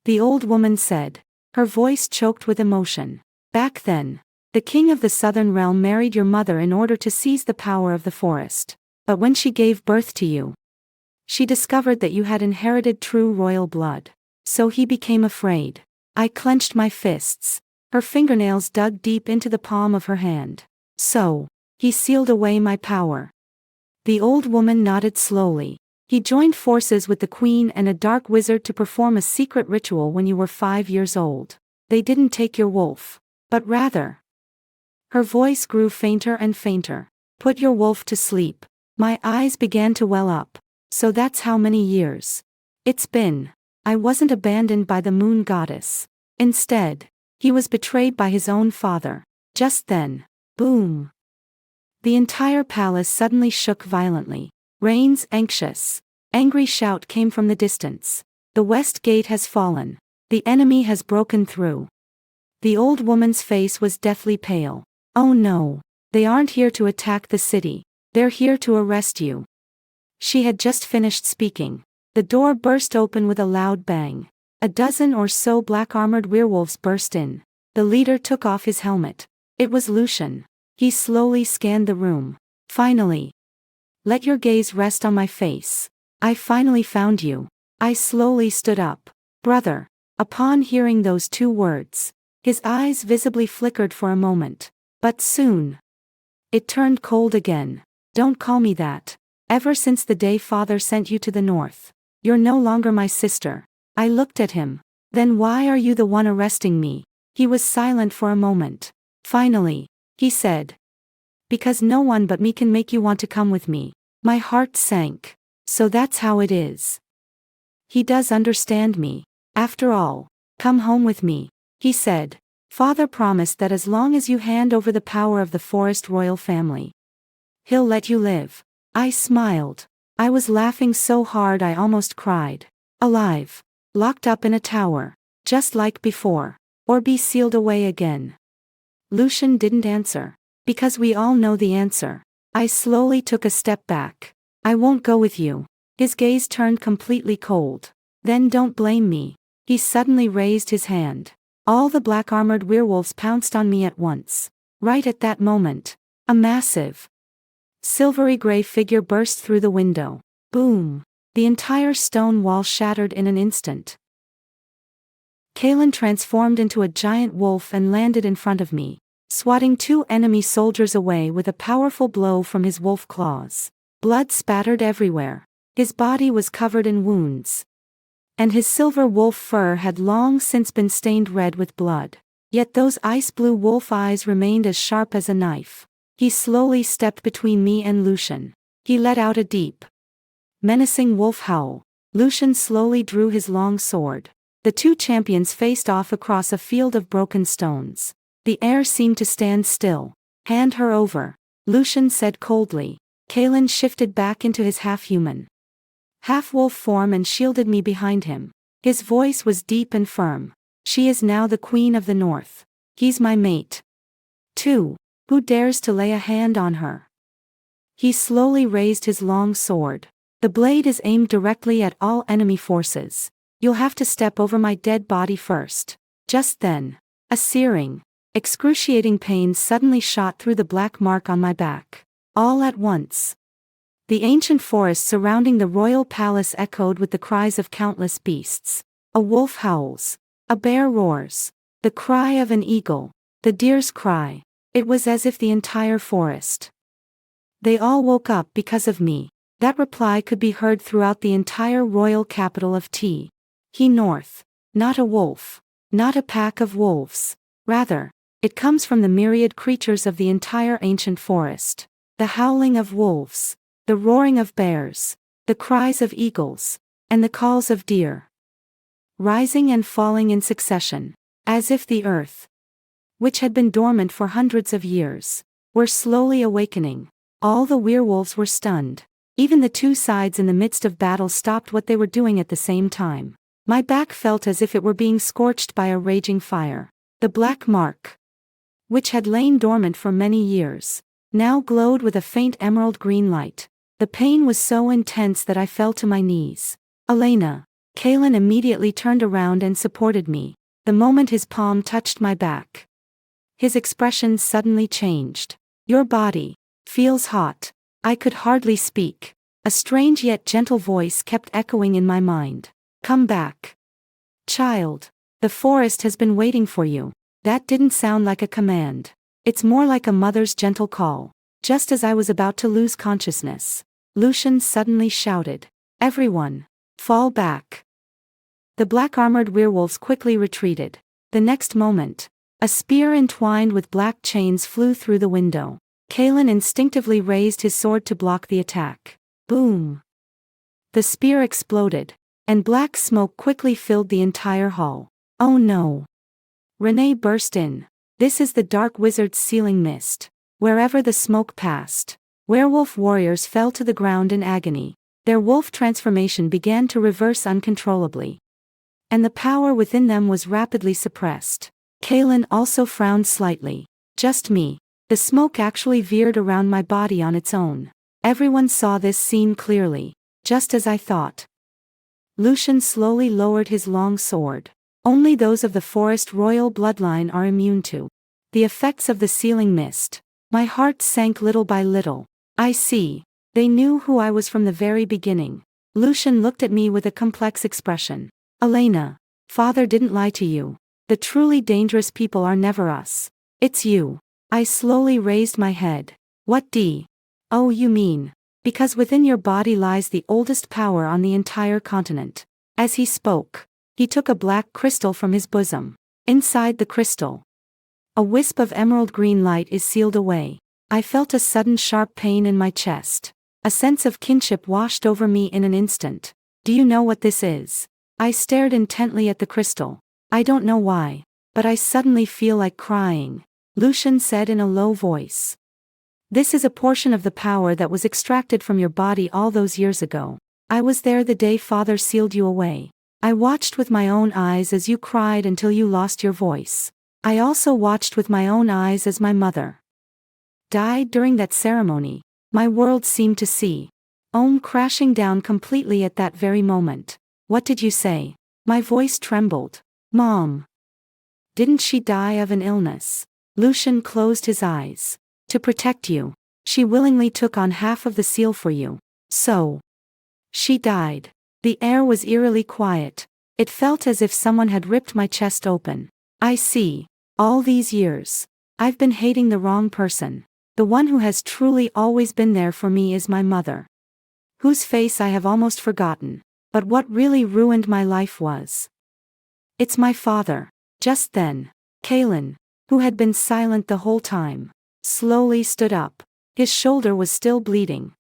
The old woman said, her voice choked with emotion. Back then, the king of the southern realm married your mother in order to seize the power of the forest. But when she gave birth to you, she discovered that you had inherited true royal blood. So he became afraid. I clenched my fists. Her fingernails dug deep into the palm of her hand. So, he sealed away my power. The old woman nodded slowly. He joined forces with the queen and a dark wizard to perform a secret ritual when you were 5 years old. They didn't take your wolf, but rather. Her voice grew fainter and fainter. Put your wolf to sleep. My eyes began to well up. So that's how many years it's been. I wasn't abandoned by the moon goddess. Instead, he was betrayed by his own father. Just then, boom. The entire palace suddenly shook violently. Rain's anxious, angry shout came from the distance. The west gate has fallen. The enemy has broken through. The old woman's face was deathly pale. Oh no, they aren't here to attack the city. They're here to arrest you. She had just finished speaking. The door burst open with a loud bang. A dozen or so black-armored werewolves burst in. The leader took off his helmet. It was Lycan. He slowly scanned the room. Finally. Let your gaze rest on my face. I finally found you. I slowly stood up. Brother. Upon hearing those two words, his eyes visibly flickered for a moment. But soon, it turned cold again. Don't call me that. Ever since the day Father sent you to the north, you're no longer my sister. I looked at him. Then why are you the one arresting me? He was silent for a moment. Finally, he said. Because no one but me can make you want to come with me. My heart sank. So that's how it is. He does understand me. After all, come home with me, he said. Father promised that as long as you hand over the power of the forest royal family, he'll let you live. I smiled. I was laughing so hard I almost cried. Alive. Locked up in a tower. Just like before. Or be sealed away again. Lycan didn't answer. Because we all know the answer. I slowly took a step back. I won't go with you. His gaze turned completely cold. Then don't blame me. He suddenly raised his hand. All the black-armored werewolves pounced on me at once. Right at that moment, a massive, silvery gray figure burst through the window. Boom! The entire stone wall shattered in an instant. Kalen transformed into a giant wolf and landed in front of me, swatting two enemy soldiers away with a powerful blow from his wolf claws. Blood spattered everywhere. His body was covered in wounds. And his silver wolf fur had long since been stained red with blood. Yet those ice-blue wolf eyes remained as sharp as a knife. He slowly stepped between me and Lycan. He let out a deep, menacing wolf howl. Lycan slowly drew his long sword. The two champions faced off across a field of broken stones. The air seemed to stand still. Hand her over, Lycan said coldly. Kalen shifted back into his half-human, half-wolf form and shielded me behind him. His voice was deep and firm. She is now the queen of the north. He's my mate. 2. Who dares to lay a hand on her? He slowly raised his long sword. The blade is aimed directly at all enemy forces. You'll have to step over my dead body first. Just then, a searing, excruciating pain suddenly shot through the black mark on my back. All at once, the ancient forest surrounding the royal palace echoed with the cries of countless beasts. A wolf howls. A bear roars. The cry of an eagle. The deer's cry. It was as if the entire forest, they all woke up because of me. That reply could be heard throughout the entire royal capital of He North. Not a wolf. Not a pack of wolves. Rather, it comes from the myriad creatures of the entire ancient forest. The howling of wolves. The roaring of bears. The cries of eagles. And the calls of deer. Rising and falling in succession. As if the earth, which had been dormant for hundreds of years, were slowly awakening. All the werewolves were stunned. Even the two sides in the midst of battle stopped what they were doing at the same time. My back felt as if it were being scorched by a raging fire. The black mark, which had lain dormant for many years, now glowed with a faint emerald green light. The pain was so intense that I fell to my knees. Elena. Kalen immediately turned around and supported me. The moment his palm touched my back, his expression suddenly changed. Your body feels hot. I could hardly speak. A strange yet gentle voice kept echoing in my mind. Come back, child. The forest has been waiting for you. That didn't sound like a command. It's more like a mother's gentle call. Just as I was about to lose consciousness, Lycan suddenly shouted, "Everyone, fall back." The black-armored werewolves quickly retreated. The next moment, a spear entwined with black chains flew through the window. Kalen instinctively raised his sword to block the attack. Boom! The spear exploded, and black smoke quickly filled the entire hall. Oh no! Renee burst in. This is the dark wizard's sealing mist. Wherever the smoke passed, werewolf warriors fell to the ground in agony. Their wolf transformation began to reverse uncontrollably, and the power within them was rapidly suppressed. Kalen also frowned slightly. Just me. The smoke actually veered around my body on its own. Everyone saw this scene clearly, just as I thought. Lucian slowly lowered his long sword. Only those of the forest royal bloodline are immune to the effects of the sealing mist. My heart sank little by little. I see. They knew who I was from the very beginning. Lucian looked at me with a complex expression. Elena, father didn't lie to you. The truly dangerous people are never us. It's you. I slowly raised my head. What d? Oh, you mean, because within your body lies the oldest power on the entire continent. As he spoke, he took a black crystal from his bosom. Inside the crystal, a wisp of emerald green light is sealed away. I felt a sudden sharp pain in my chest. A sense of kinship washed over me in an instant. Do you know what this is? I stared intently at the crystal. I don't know why, but I suddenly feel like crying. Lucian said in a low voice. This is a portion of the power that was extracted from your body all those years ago. I was there the day father sealed you away. I watched with my own eyes as you cried until you lost your voice. I also watched with my own eyes as my mother died during that ceremony. My world seemed to see crashing down completely at that very moment. What did you say? My voice trembled. Mom. Didn't she die of an illness? Lucian closed his eyes. To protect you. She willingly took on half of the seal for you. So. She died. The air was eerily quiet. It felt as if someone had ripped my chest open. I see. All these years, I've been hating the wrong person. The one who has truly always been there for me is my mother, whose face I have almost forgotten. But what really ruined my life was. It's my father. Just then, Kalen, who had been silent the whole time, slowly stood up. His shoulder was still bleeding.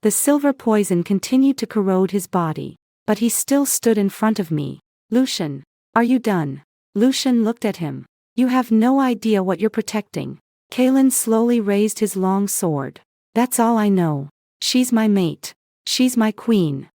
The silver poison continued to corrode his body, but he still stood in front of me. Lucian, are you done? Lucian looked at him. You have no idea what you're protecting. Kalen slowly raised his long sword. That's all I know. She's my mate. She's my queen.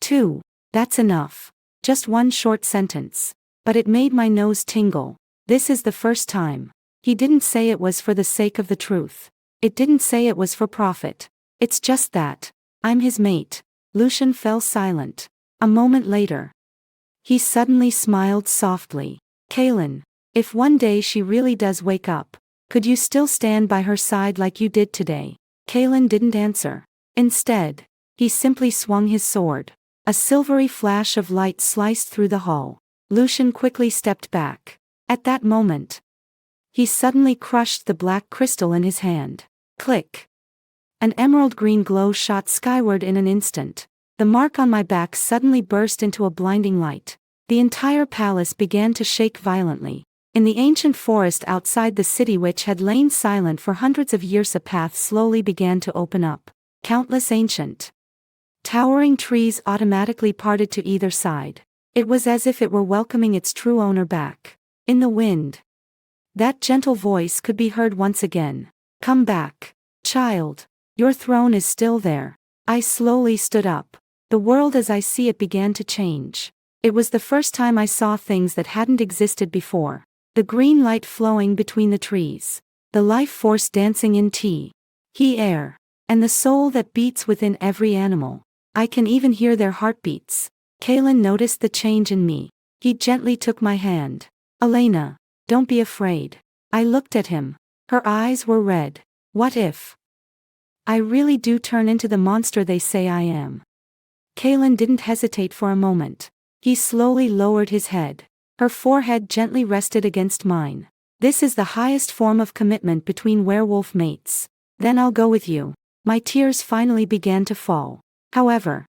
2. That's enough. Just one short sentence. But it made my nose tingle. This is the first time. He didn't say it was for the sake of the truth. It didn't say it was for profit. It's just that. I'm his mate. Lucian fell silent. A moment later, he suddenly smiled softly. Kalen, if one day she really does wake up, could you still stand by her side like you did today? Kalen didn't answer. Instead, he simply swung his sword. A silvery flash of light sliced through the hall. Lucian quickly stepped back. At that moment, he suddenly crushed the black crystal in his hand. Click. An emerald green glow shot skyward in an instant. The mark on my back suddenly burst into a blinding light. The entire palace began to shake violently. In the ancient forest outside the city which had lain silent for hundreds of years, a path slowly began to open up. Countless ancient, towering trees automatically parted to either side. It was as if it were welcoming its true owner back. In the wind, that gentle voice could be heard once again. Come back, child. Your throne is still there. I slowly stood up. The world as I see it began to change. It was the first time I saw things that hadn't existed before. The green light flowing between the trees. The life force dancing in he air. And the soul that beats within every animal. I can even hear their heartbeats. Kalen noticed the change in me. He gently took my hand. Elena, don't be afraid. I looked at him. Her eyes were red. What if I really do turn into the monster they say I am? Kalen didn't hesitate for a moment. He slowly lowered his head. Her forehead gently rested against mine. This is the highest form of commitment between werewolf mates. Then I'll go with you. My tears finally began to fall. However,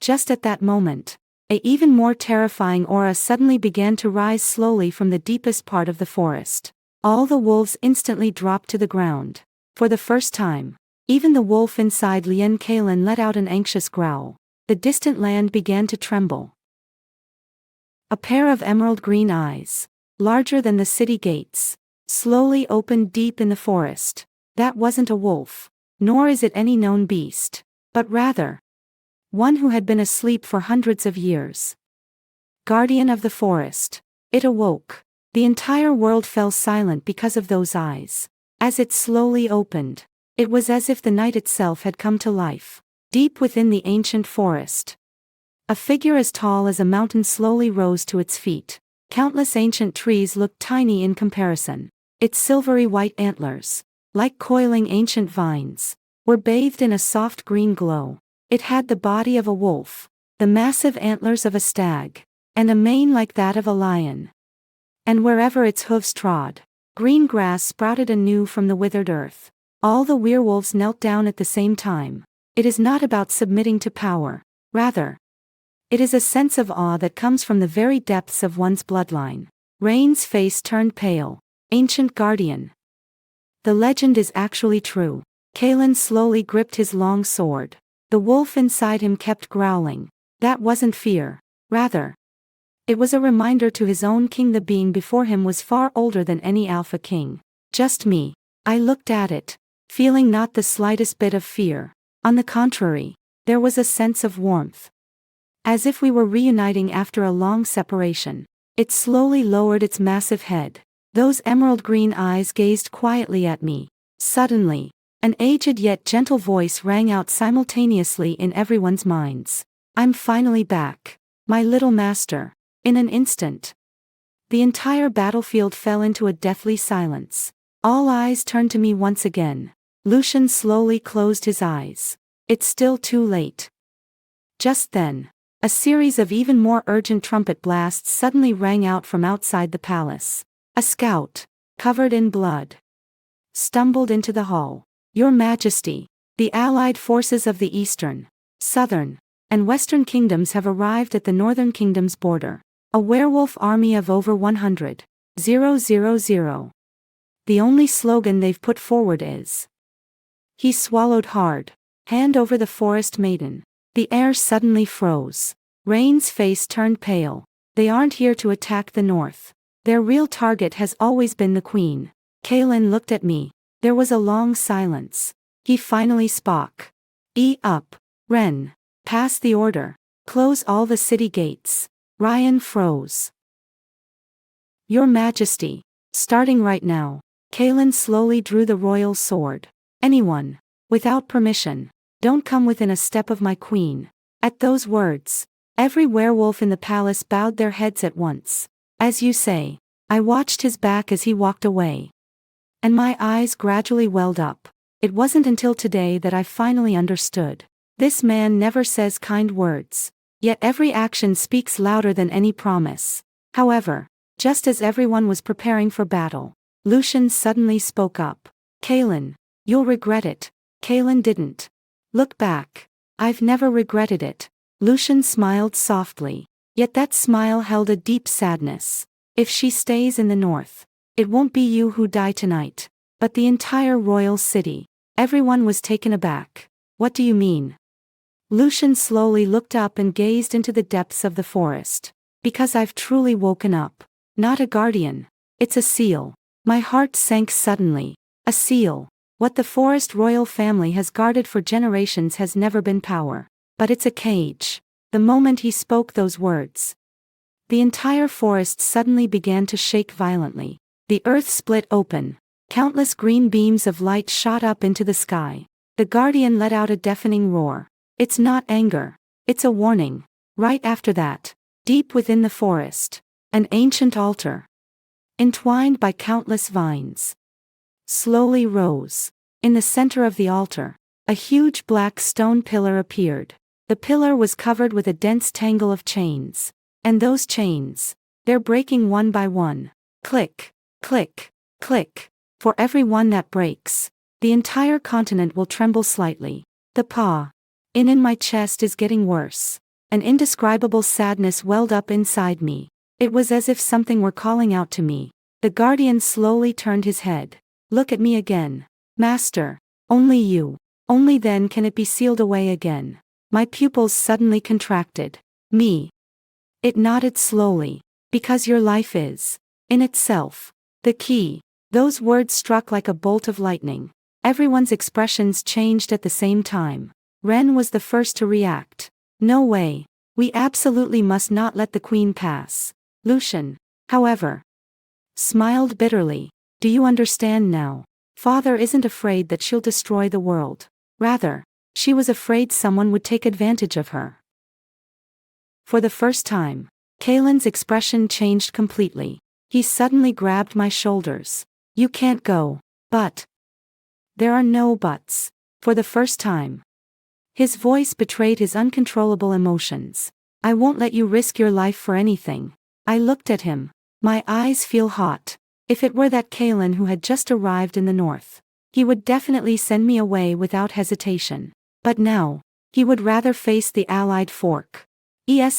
just at that moment, an even more terrifying aura suddenly began to rise slowly from the deepest part of the forest. All the wolves instantly dropped to the ground. For the first time, even the wolf inside Lycan Kalen let out an anxious growl. The distant land began to tremble. A pair of emerald green eyes, larger than the city gates, slowly opened deep in the forest. That wasn't a wolf, nor is it any known beast, but rather one who had been asleep for hundreds of years. Guardian of the forest. It awoke. The entire world fell silent because of those eyes. As it slowly opened, It was as if the night itself had come to life. Deep within the ancient forest, a figure as tall as a mountain slowly rose to its feet. Countless ancient trees looked tiny in comparison. Its silvery white antlers, like coiling ancient vines, were bathed in a soft green glow. It had the body of a wolf, the massive antlers of a stag, and a mane like that of a lion. And wherever its hooves trod, green grass sprouted anew from the withered earth. All the werewolves knelt down at the same time. It is not about submitting to power. Rather, it is a sense of awe that comes from the very depths of one's bloodline. Rain's face turned pale. Ancient guardian. The legend is actually true. Kalen slowly gripped his long sword. The wolf inside him kept growling. That wasn't fear. Rather, it was a reminder to his own king the being before him was far older than any alpha king. Just me. I looked at it, feeling not the slightest bit of fear. On the contrary, there was a sense of warmth. As if we were reuniting after a long separation. It slowly lowered its massive head. Those emerald green eyes gazed quietly at me. Suddenly, an aged yet gentle voice rang out simultaneously in everyone's minds. I'm finally back. My little master. In an instant, the entire battlefield fell into a deathly silence. All eyes turned to me once again. Lucian slowly closed his eyes. It's still too late. Just then, a series of even more urgent trumpet blasts suddenly rang out from outside the palace. A scout, covered in blood, stumbled into the hall. Your Majesty, the allied forces of the Eastern, Southern, and Western kingdoms have arrived at the Northern Kingdom's border. A werewolf army of over 100,000. The only slogan they've put forward is. He swallowed hard. Hand over the forest maiden. The air suddenly froze. Rain's face turned pale. They aren't here to attack the north. Their real target has always been the queen. Kalen looked at me. There was a long silence. He finally spoke. Up. Ren. Pass the order. Close all the city gates. Ryan froze. Your Majesty. Starting right now. Kalen slowly drew the royal sword. Anyone, without permission, don't come within a step of my queen. At those words, every werewolf in the palace bowed their heads at once. As you say, I watched his back as he walked away. And my eyes gradually welled up. It wasn't until today that I finally understood. This man never says kind words. Yet every action speaks louder than any promise. However, just as everyone was preparing for battle, Lucian suddenly spoke up. Kalen, you'll regret it. Kalen didn't. Look back. I've never regretted it. Lucian smiled softly. Yet that smile held a deep sadness. If she stays in the north, it won't be you who die tonight, but the entire royal city. Everyone was taken aback. What do you mean? Lucian slowly looked up and gazed into the depths of the forest. Because I've truly woken up. Not a guardian. It's a seal. My heart sank suddenly. A seal. What the forest royal family has guarded for generations has never been power. But it's a cage. The moment he spoke those words, the entire forest suddenly began to shake violently. The earth split open. Countless green beams of light shot up into the sky. The guardian let out a deafening roar. It's not anger. It's a warning. Right after that, deep within the forest, an ancient altar, entwined by countless vines, slowly rose. In the center of the altar, a huge black stone pillar appeared. The pillar was covered with a dense tangle of chains. And those chains, they're breaking one by one. Click, click, click. For every one that breaks, the entire continent will tremble slightly. The paw in my chest is getting worse. An indescribable sadness welled up inside me. It was as if something were calling out to me. The guardian slowly turned his head. Look at me again. Master, only you. Only then can it be sealed away again. My pupils suddenly contracted. Me. It nodded slowly. Because your life is, in itself, the key. Those words struck like a bolt of lightning. Everyone's expressions changed at the same time. Ren was the first to react. No way. We absolutely must not let the queen pass. Lucian, however, smiled bitterly. Do you understand now? Father isn't afraid that she'll destroy the world. Rather, she was afraid someone would take advantage of her. For the first time, Kalen's expression changed completely. He suddenly grabbed my shoulders. You can't go. But. There are no buts. For the first time. His voice betrayed his uncontrollable emotions. I won't let you risk your life for anything. I looked at him. My eyes feel hot. If it were that Kalen who had just arrived in the north, he would definitely send me away without hesitation. But now, he would rather face the allied fork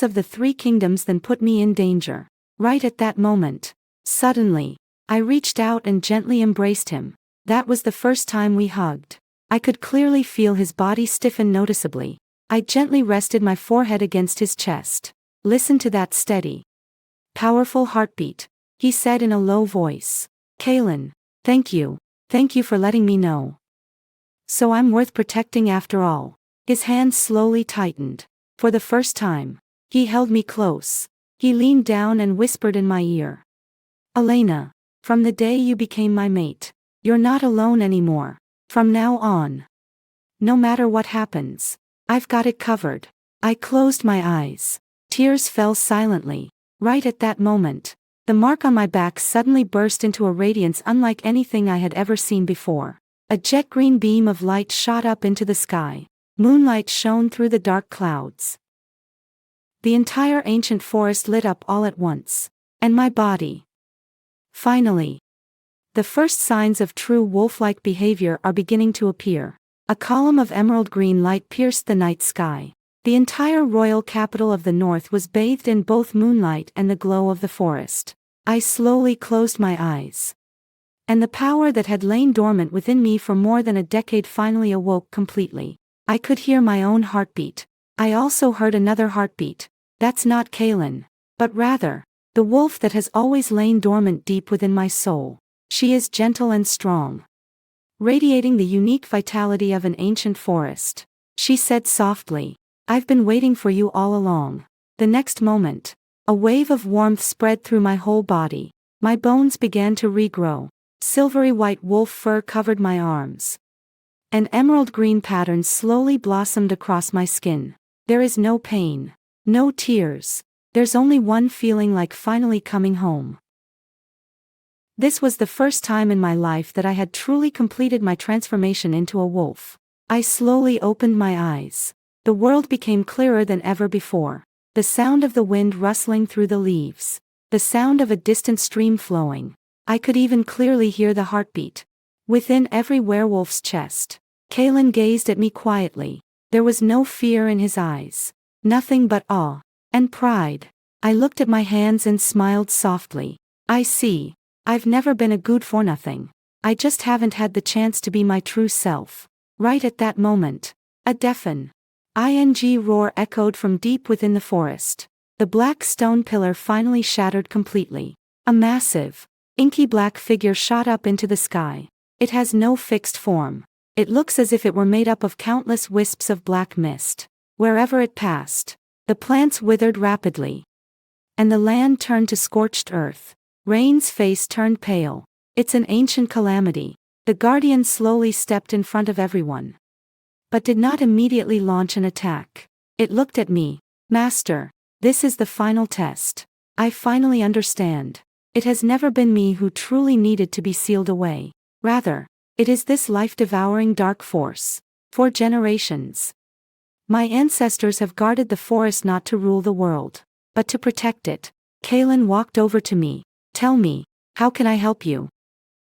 of the three kingdoms than put me in danger. Right at that moment, suddenly, I reached out and gently embraced him. That was the first time we hugged. I could clearly feel his body stiffen noticeably. I gently rested my forehead against his chest. Listen to that steady, powerful heartbeat, he said in a low voice. Kalen, thank you. Thank you for letting me know. So I'm worth protecting after all. His hands slowly tightened. For the first time, he held me close. He leaned down and whispered in my ear. Elena, from the day you became my mate, you're not alone anymore. From now on, no matter what happens, I've got it covered. I closed my eyes. Tears fell silently. Right at that moment, the mark on my back suddenly burst into a radiance unlike anything I had ever seen before. A jet green beam of light shot up into the sky. Moonlight shone through the dark clouds. The entire ancient forest lit up all at once. And my body. Finally. The first signs of true wolf-like behavior are beginning to appear. A column of emerald green light pierced the night sky. The entire royal capital of the north was bathed in both moonlight and the glow of the forest. I slowly closed my eyes. And the power that had lain dormant within me for more than a decade finally awoke completely. I could hear my own heartbeat. I also heard another heartbeat. That's not Kalen, but rather, the wolf that has always lain dormant deep within my soul. She is gentle and strong, radiating the unique vitality of an ancient forest. She said softly, I've been waiting for you all along. The next moment, a wave of warmth spread through my whole body. My bones began to regrow. Silvery white wolf fur covered my arms. And emerald green patterns slowly blossomed across my skin. There is no pain. No tears. There's only one feeling like finally coming home. This was the first time in my life that I had truly completed my transformation into a wolf. I slowly opened my eyes. The world became clearer than ever before. The sound of the wind rustling through the leaves. The sound of a distant stream flowing. I could even clearly hear the heartbeat within every werewolf's chest. Kalen gazed at me quietly. There was no fear in his eyes. Nothing but awe and pride. I looked at my hands and smiled softly. I see. I've never been a good-for-nothing. I just haven't had the chance to be my true self. Right at that moment, a deafening roar echoed from deep within the forest. The black stone pillar finally shattered completely. A massive, inky black figure shot up into the sky. It has no fixed form. It looks as if it were made up of countless wisps of black mist. Wherever it passed, the plants withered rapidly. And the land turned to scorched earth. Rain's face turned pale. It's an ancient calamity. The guardian slowly stepped in front of everyone, but did not immediately launch an attack. It looked at me. Master, this is the final test. I finally understand. It has never been me who truly needed to be sealed away. Rather, it is this life-devouring dark force. For generations, my ancestors have guarded the forest not to rule the world, but to protect it. Kalen walked over to me. Tell me, how can I help you?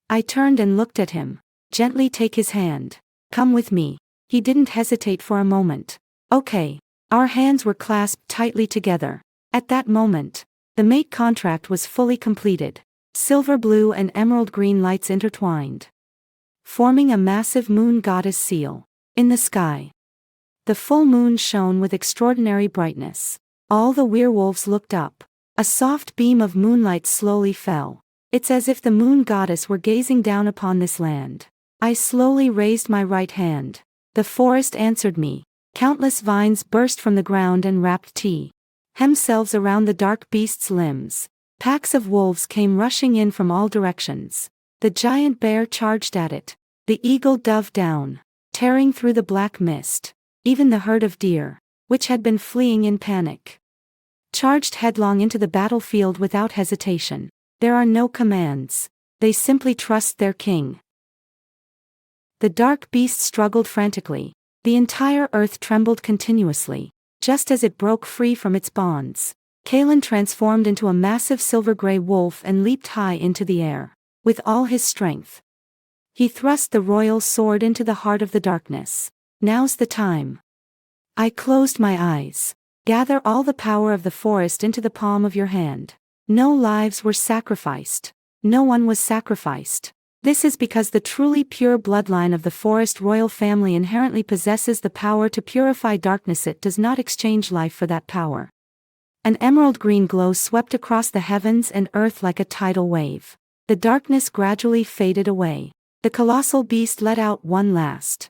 I turned and looked at him. Gently take his hand. Come with me. He didn't hesitate for a moment. Okay. Our hands were clasped tightly together. At that moment, the mate contract was fully completed. Silver blue and emerald green lights intertwined, forming a massive moon goddess seal. In the sky, the full moon shone with extraordinary brightness. All the werewolves looked up. A soft beam of moonlight slowly fell. It's as if the moon goddess were gazing down upon this land. I slowly raised my right hand. The forest answered me. Countless vines burst from the ground and wrapped themselves around the dark beast's limbs. Packs of wolves came rushing in from all directions. The giant bear charged at it. The eagle dove down, tearing through the black mist. Even the herd of deer, which had been fleeing in panic, charged headlong into the battlefield without hesitation. There are no commands. They simply trust their king. The dark beast struggled frantically. The entire earth trembled continuously. Just as it broke free from its bonds, Kalen transformed into a massive silver-gray wolf and leaped high into the air. With all his strength, he thrust the royal sword into the heart of the darkness. Now's the time. I closed my eyes. Gather all the power of the forest into the palm of your hand. No lives were sacrificed. No one was sacrificed. This is because the truly pure bloodline of the forest royal family inherently possesses the power to purify darkness. It does not exchange life for that power. An emerald green glow swept across the heavens and earth like a tidal wave. The darkness gradually faded away. The colossal beast let out one last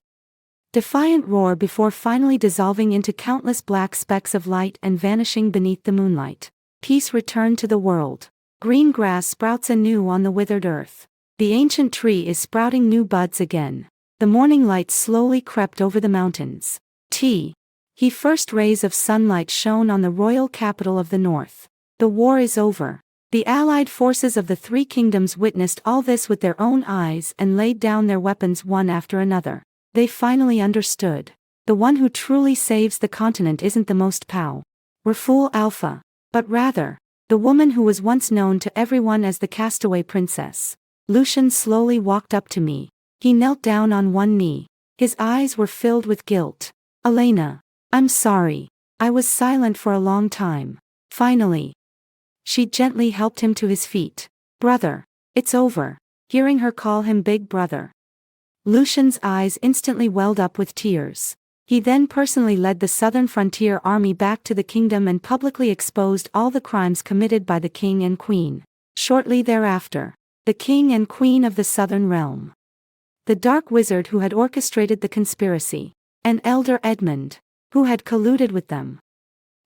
defiant roar before finally dissolving into countless black specks of light and vanishing beneath the moonlight. Peace returned to the world. Green grass sprouts anew on the withered earth. The ancient tree is sprouting new buds again. The morning light slowly crept over the mountains. First rays of sunlight shone on the royal capital of the north. The war is over. The allied forces of the three kingdoms witnessed all this with their own eyes and laid down their weapons one after another. They finally understood. The one who truly saves the continent isn't the most powerful alpha, but rather, the woman who was once known to everyone as the castaway princess. Lucian slowly walked up to me. He knelt down on one knee. His eyes were filled with guilt. Elena, I'm sorry. I was silent for a long time. Finally, she gently helped him to his feet. Brother, it's over. Hearing her call him big brother, Lucian's eyes instantly welled up with tears. He then personally led the southern frontier army back to the kingdom and publicly exposed all the crimes committed by the king and queen. Shortly thereafter, the king and queen of the southern realm, the dark wizard who had orchestrated the conspiracy, and Elder Edmund, who had colluded with them,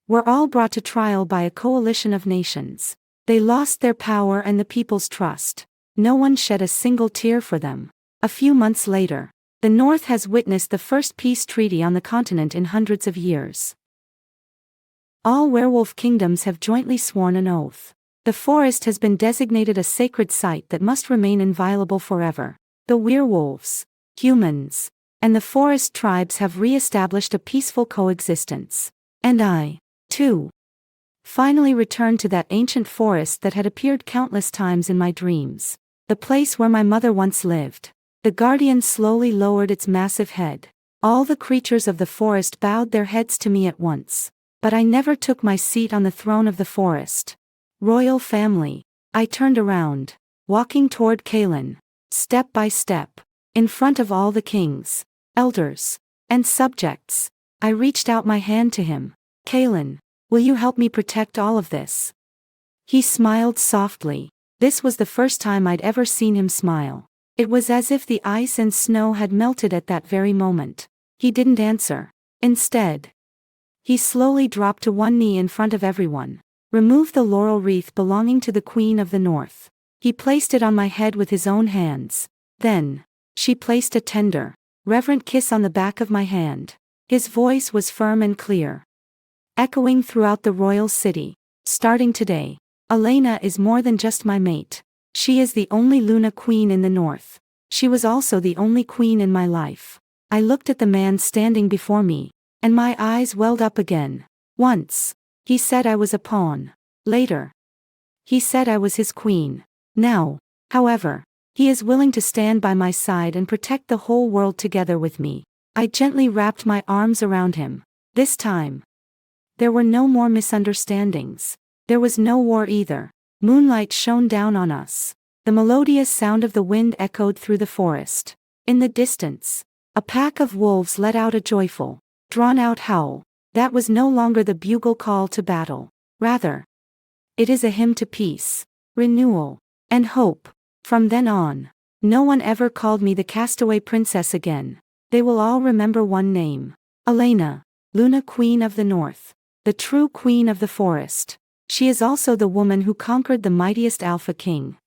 were all brought to trial by a coalition of nations. They lost their power and the people's trust. No one shed a single tear for them. A few months later, the North has witnessed the first peace treaty on the continent in hundreds of years. All werewolf kingdoms have jointly sworn an oath. The forest has been designated a sacred site that must remain inviolable forever. The werewolves, humans, and the forest tribes have re-established a peaceful coexistence. And I, too, finally returned to that ancient forest that had appeared countless times in my dreams. The place where my mother once lived. The guardian slowly lowered its massive head. All the creatures of the forest bowed their heads to me at once. But I never took my seat on the throne of the forest. Royal family. I turned around, walking toward Kalen, step by step, in front of all the kings, elders, and subjects. I reached out my hand to him. Kalen, will you help me protect all of this? He smiled softly. This was the first time I'd ever seen him smile. It was as if the ice and snow had melted at that very moment. He didn't answer. Instead, he slowly dropped to one knee in front of everyone, removed the laurel wreath belonging to the Queen of the North. He placed it on my head with his own hands. Then, she placed a tender, reverent kiss on the back of my hand. His voice was firm and clear, echoing throughout the royal city. Starting today, Elena is more than just my mate. She is the only Luna queen in the north. She was also the only queen in my life. I looked at the man standing before me, and my eyes welled up again. Once, he said I was a pawn. Later, he said I was his queen. Now, however, he is willing to stand by my side and protect the whole world together with me. I gently wrapped my arms around him. This time, there were no more misunderstandings. There was no war either. Moonlight shone down on us. The melodious sound of the wind echoed through the forest. In the distance, a pack of wolves let out a joyful, drawn-out howl. That was no longer the bugle call to battle. Rather, it is a hymn to peace, renewal, and hope. From then on, no one ever called me the castaway princess again. They will all remember one name. Elena, Luna Queen of the North, the true queen of the forest. She is also the woman who conquered the mightiest Alpha King.